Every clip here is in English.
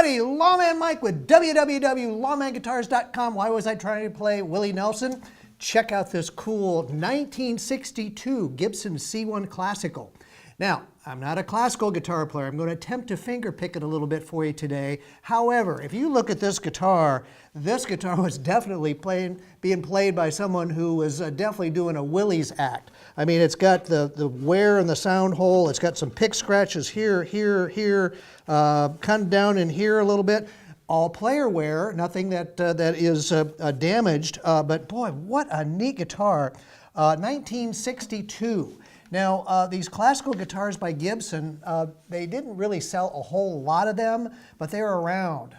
everybody, Lawman Mike with www.lawmanguitars.com. Why was I trying to play Willie Nelson? Check out this cool 1962 Gibson C1 Classical. Now, I'm not a classical guitar player. I'm going to attempt to finger pick it a little bit for you today. However, if you look at this guitar was definitely being played by someone who was definitely doing a Willie's act. I mean, it's got the wear in the sound hole. It's got some pick scratches here, here, kind of down in here a little bit. All player wear, nothing that is damaged. But boy, what a neat guitar. 1962. Now, these classical guitars by Gibson, they didn't really sell a whole lot of them, but they were around.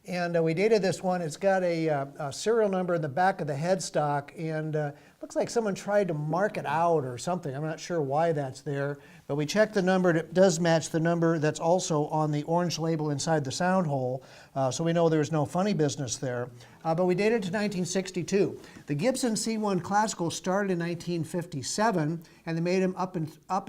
And we dated this one. It's got a serial number in the back of the headstock, and looks like someone tried to mark it out or something. I'm not sure why that's there, but we checked the number, and it does match the number that's also on the orange label inside the sound hole, so we know there's no funny business there. But we dated to 1962. The Gibson C1 Classical started in 1957, and they made them up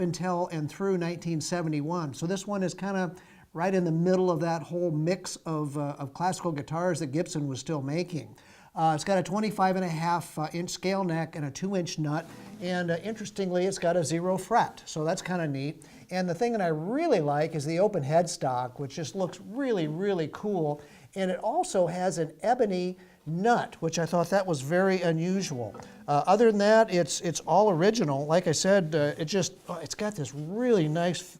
until and through 1971. So this one is kind of right in the middle of that whole mix of classical guitars that Gibson was still making. It's got a 25.5-inch scale neck and a 2-inch nut, and interestingly, it's got a 0 fret, so that's kind of neat. And the thing that I really like is the open headstock, which just looks really, really cool. And it also has an ebony nut, which I thought that was very unusual. Other than that, it's all original. Like I said, it's got this really nice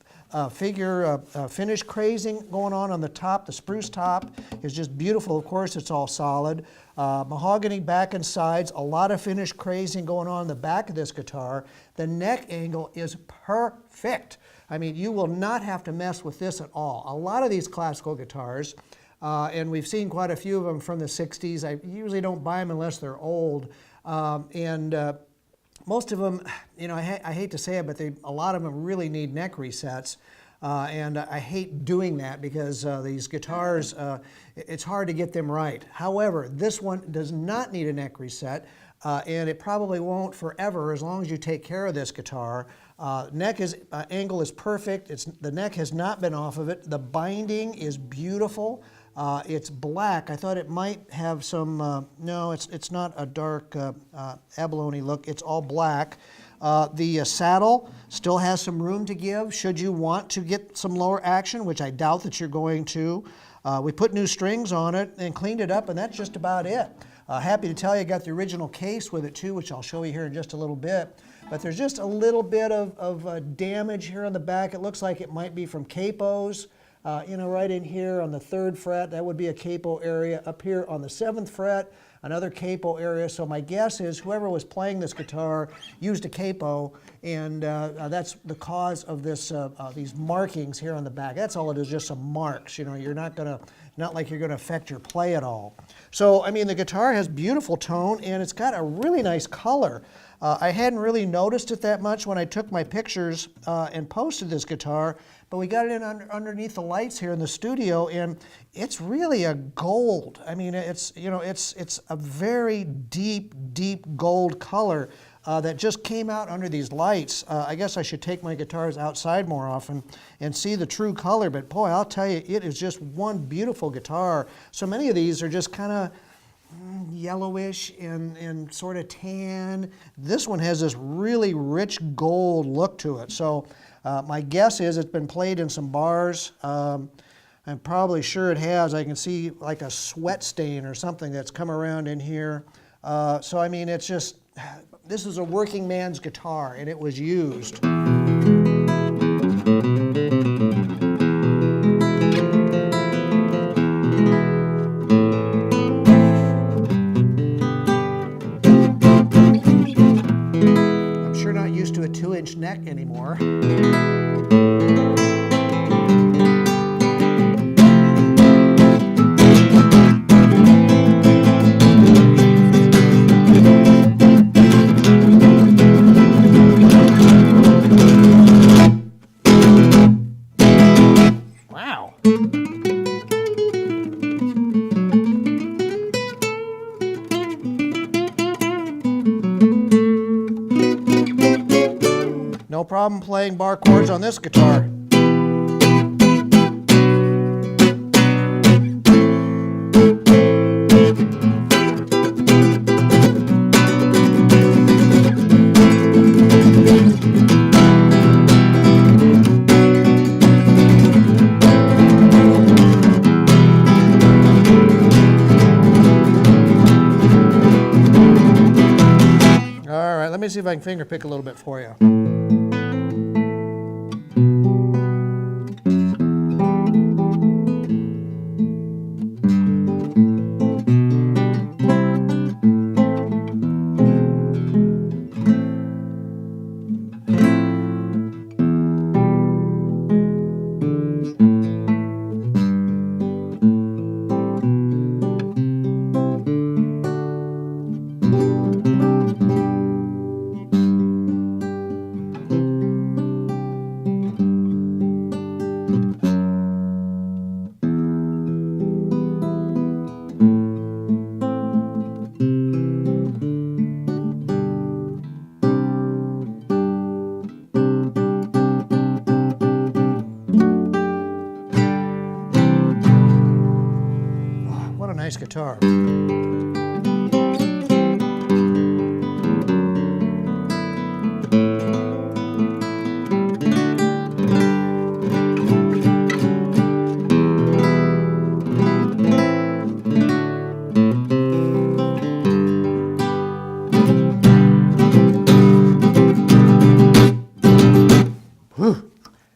figure finish crazing going on the top. The spruce top is just beautiful. Of course, it's all solid. Mahogany back and sides, a lot of finish crazing going on in the back of this guitar. The neck angle is perfect. I mean, you will not have to mess with this at all. A lot of these classical guitars, and we've seen quite a few of them from the 60s. I usually don't buy them unless they're old. Most of them, you know, I hate to say it, but a lot of them really need neck resets. And I hate doing that because these guitars, it's hard to get them right. However, this one does not need a neck reset, and it probably won't forever as long as you take care of this guitar. Angle is perfect. The neck has not been off of it. The binding is beautiful. It's black. I thought it might have some, no, it's not a dark abalone look. It's all black. The saddle still has some room to give should you want to get some lower action, which I doubt that you're going to. We put new strings on it and cleaned it up, and that's just about it. Happy to tell you I got the original case with it too, which I'll show you here in just a little bit. But there's just a little bit of damage here on the back. It looks like it might be from capos. You know, right in here on the 3rd fret, that would be a capo area. Up here on the 7th fret, another capo area. So my guess is whoever was playing this guitar used a capo, and that's the cause of this these markings here on the back. That's all it is, just some marks. You know, you're not like you're gonna affect your play at all. So I mean, the guitar has beautiful tone, and it's got a really nice color. I hadn't really noticed it that much when I took my pictures and posted this guitar, but we got it in underneath the lights here in the studio, and it's really a gold. I mean, it's a very deep gold color that just came out under these lights. I guess I should take my guitars outside more often and see the true color, but boy, I'll tell you, it is just one beautiful guitar. So many of these are just kind of yellowish and sort of tan. This one has this really rich gold look to it. So my guess is it's been played in some bars. I'm probably sure it has. I can see like a sweat stain or something that's come around in here. So I mean, it's just, this is a working man's guitar, and it was used. To a 2-inch neck anymore. Wow. No problem playing bar chords on this guitar. see if I can finger pick a little bit for you. What a nice guitar. Whew.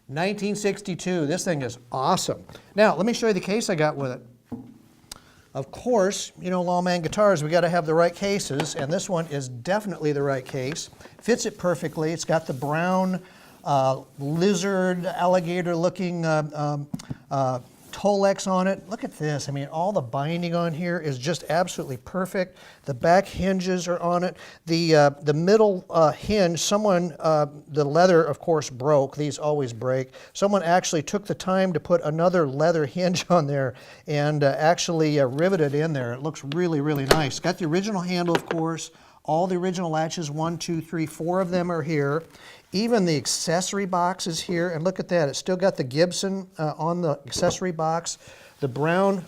1962. This thing is awesome. Now, let me show you the case I got with it. Of course, you know, Lawman guitars, we got to have the right cases, and this one is definitely the right case. Fits it perfectly. It's got the brown lizard, alligator-looking Tolex on it. Look at this. I mean, all the binding on here is just absolutely perfect. The back hinges are on it. The middle hinge, the leather, of course, broke. These always break. Someone actually took the time to put another leather hinge on there and actually riveted in there. It looks really, really nice. Got the original handle, of course. All the original latches, 1, 2, 3, 4 of them are here. Even the accessory box is here, and look at that. It's still got the Gibson on the accessory box. The brown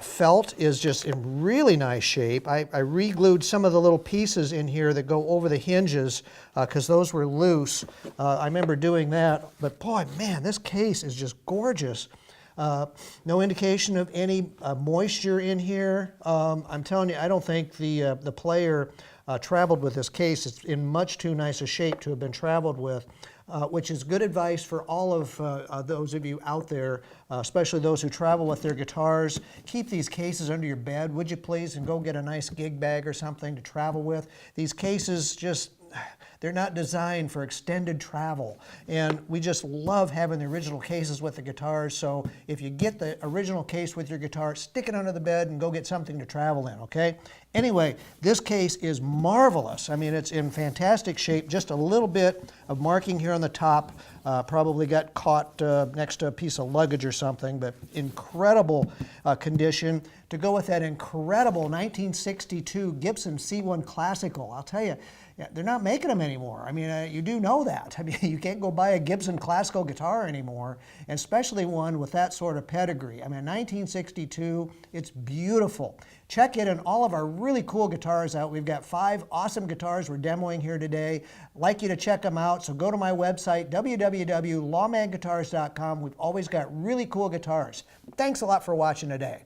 felt is just in really nice shape. I re-glued some of the little pieces in here that go over the hinges because those were loose. I remember doing that, but boy, man, this case is just gorgeous. No indication of any moisture in here. I'm telling you, I don't think the player traveled with this case. It's in much too nice a shape to have been traveled with, which is good advice for all of those of you out there, especially those who travel with their guitars. Keep these cases under your bed, would you please, and go get a nice gig bag or something to travel with. These cases just, they're not designed for extended travel, and we just love having the original cases with the guitars. So if you get the original case with your guitar, stick it under the bed and go get something to travel in, okay? Anyway, this case is marvelous. I mean, it's in fantastic shape. Just a little bit of marking here on the top. Probably got caught next to a piece of luggage or something, but incredible condition. To go with that incredible 1962 Gibson C-1 Classical, I'll tell you, yeah, they're not making them anymore. I mean, you do know that. I mean, you can't go buy a Gibson classical guitar anymore, and especially one with that sort of pedigree. I mean, 1962, it's beautiful. Check it and all of our really cool guitars out. We've got 5 awesome guitars we're demoing here today. I'd like you to check them out, so go to my website, www.lawmanguitars.com. We've always got really cool guitars. Thanks a lot for watching today.